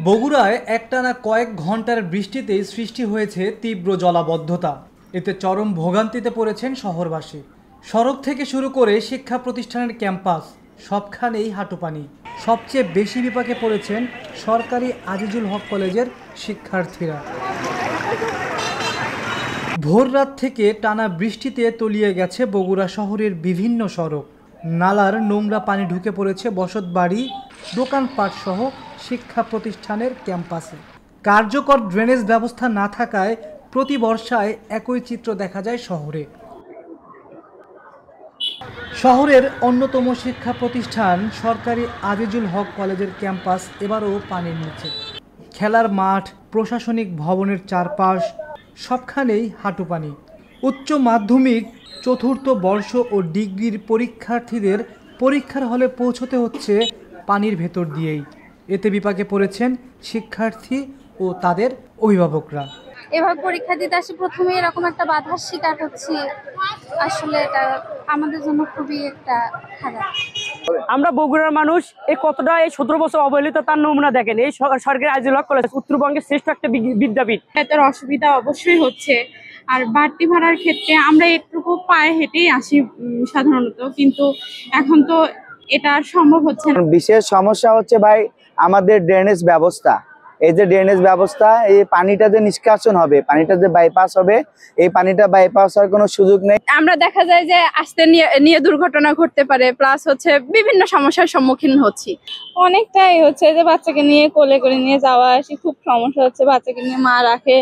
বগুড়ায় একটানা কয়েক ঘন্টার বৃষ্টিতেই সৃষ্টি হয়েছে তীব্র জলাবদ্ধতা। এতে চরম ভোগান্তিতে পড়েছেন শহরবাসী। সড়ক থেকে শুরু করে শিক্ষা প্রতিষ্ঠানের ক্যাম্পাস সবখানেই হাঁটুপানি। সবচেয়ে বেশি বিপাকে পড়েছেন সরকারি আজিজুল হক কলেজের শিক্ষার্থীরা। ভোররাত থেকে টানা বৃষ্টিতে তলিয়ে গেছে বগুড়া শহরের বিভিন্ন সড়ক। নালার নোংরা পানি ঢুকে পড়েছে বসতবাড়ি, দোকানপাট সহ শিক্ষা প্রতিষ্ঠানের ক্যাম্পাসে। কার্যকর ড্রেনেজ ব্যবস্থা না থাকায় প্রতি বর্ষায় একই চিত্র দেখা যায় শহরে। শহরের অন্যতম শিক্ষা প্রতিষ্ঠান সরকারি আজিজুল হক কলেজের ক্যাম্পাস এবারও পানির নিচে। খেলার মাঠ, প্রশাসনিক ভবনের চারপাশ সবখানেই হাঁটুপানি। উচ্চ মাধ্যমিক চতুর্থ বর্ষ ও ডিগ্রির পরীক্ষার্থীদের পরীক্ষার হলে পৌঁছতে হচ্ছে পানির ভেতর দিয়েই। এতে বিপাকে পড়েছেন শিক্ষার্থী ও তাদের অভিভাবকরা। এভাবে পরীক্ষা দিতে আসে প্রথমে এরকম একটা বাধার শিকার হচ্ছি, আসলে এটা আমাদের জন্য খুবই একটা খারাপ। আমরা বগুড়ার মানুষ এই কতটা এই 17 বছর অবহেলিত তার নমুনা দেখেন। এই সরকারি আজিজুল হক কলেজ উত্তরবঙ্গের শ্রেষ্ঠ একটা বিদ্যাপীঠ। এটার অসুবিধা অবশ্যই হচ্ছে। আর বাড়তি ভাড়ার ক্ষেত্রে আমরা একটুকু পায়ে হেঁটেই আসি সাধারণত, কিন্তু এখন তো এটা আর সম্ভব হচ্ছে না। বিশেষ সমস্যা হচ্ছে ভাই আমাদের ড্রেনেজ ব্যবস্থা। এই যে ড্রেনেজ ব্যবস্থা, এই পানিটা যে নিষ্কাশন হবে, পানিটা যে বাইপাস হবে, এই পানিটা বাইপাস হওয়ার কোনো সুযোগ নেই। আমরা দেখা যায় যে আসতে নিয়ে দুর্ঘটনা ঘটতে পারে, প্লাস হচ্ছে বিভিন্ন সমস্যার সম্মুখীন হচ্ছি। অনেকটাই হচ্ছে যে বাচ্চাকে নিয়ে কোলে করে নিয়ে যাওয়া আসি খুব সমস্যা হচ্ছে, বাচ্চাকে নিয়ে মা রাখে,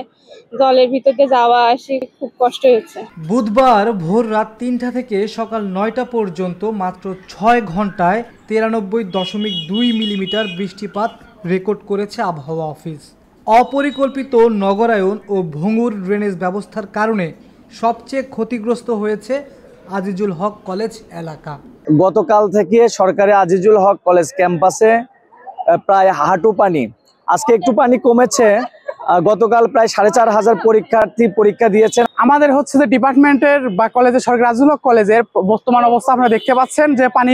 জলের ভিতরে যাওয়া আসি খুব কষ্ট হচ্ছে। বুধবার ভোর রাত ৩টা থেকে সকাল ৯টা পর্যন্ত মাত্র ৬ ঘন্টায় ৯৩.২ মিলিমিটার বৃষ্টিপাত রেকর্ড করেছে আবহাওয়া অফিস। অপরিকল্পিত নগরায়ন ও ভঙ্গুর ড্রেনেজ ব্যবস্থার কারণে সবচেয়ে ক্ষতিগ্রস্ত হয়েছে আজিজুল হক কলেজ এলাকা। গতকাল থেকে সরকারি আজিজুল হক কলেজ ক্যাম্পাসে প্রায় হাঁটু পানি। আজকে একটু পানি কমেছে। গতকাল প্রায় ৪৫০০ পরীক্ষার্থী পরীক্ষা দিয়েছেন। আমাদের হচ্ছে যে ডিপার্টমেন্টের বা কলেজের সরকারি আজিজুল হক কলেজের বর্তমান অবস্থা আপনারা দেখতে পাচ্ছেন যে পানি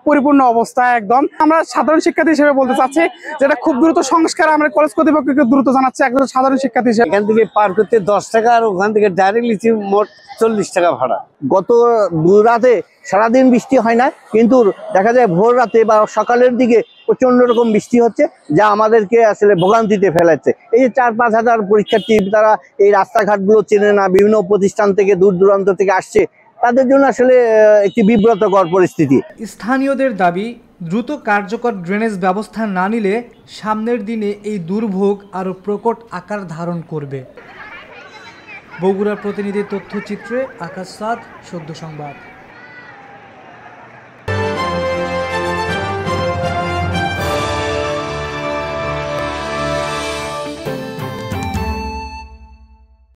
পরিপূর্ণ অবস্থায় একদম। আমরা সাধারণ শিক্ষার্থী হিসেবে বলতে চাচ্ছি যেটা খুব দ্রুত সংস্কার আমরা কলেজ কর্তৃপক্ষকে দ্রুত জানাচ্ছি একজন সাধারণ শিক্ষার্থী হিসেবে। এখান থেকে পার করতে 10 টাকা আর ওখান থেকে ডাইরেক্টলি মোট 40 টাকা ভাড়া। গত রাতে সারাদিন বৃষ্টি হয় না, কিন্তু দেখা যায় ভোর রাতে বা সকালের দিকে প্রচন্ড রকম বৃষ্টি হচ্ছে, যা আমাদেরকে আসলে ভোগান্তিতে ফেলাচ্ছে। এই যে ৪-৫ হাজার পরীক্ষার্থী, তারা এই রাস্তাঘাটগুলো চেনে না, বিভিন্ন প্রতিষ্ঠান থেকে দূর দূরান্ত থেকে আসছে, তাদের জন্য আসলে একটি বিব্রতকর পরিস্থিতি। স্থানীয়দের দাবি, দ্রুত কার্যকর ড্রেনেজ ব্যবস্থা না নিলে সামনের দিনে এই দুর্ভোগ আরও প্রকট আকার ধারণ করবে। বগুড়ার প্রতিনিধি তথ্যচিত্রে আকাশ সাদ, সদ্য সংবাদ।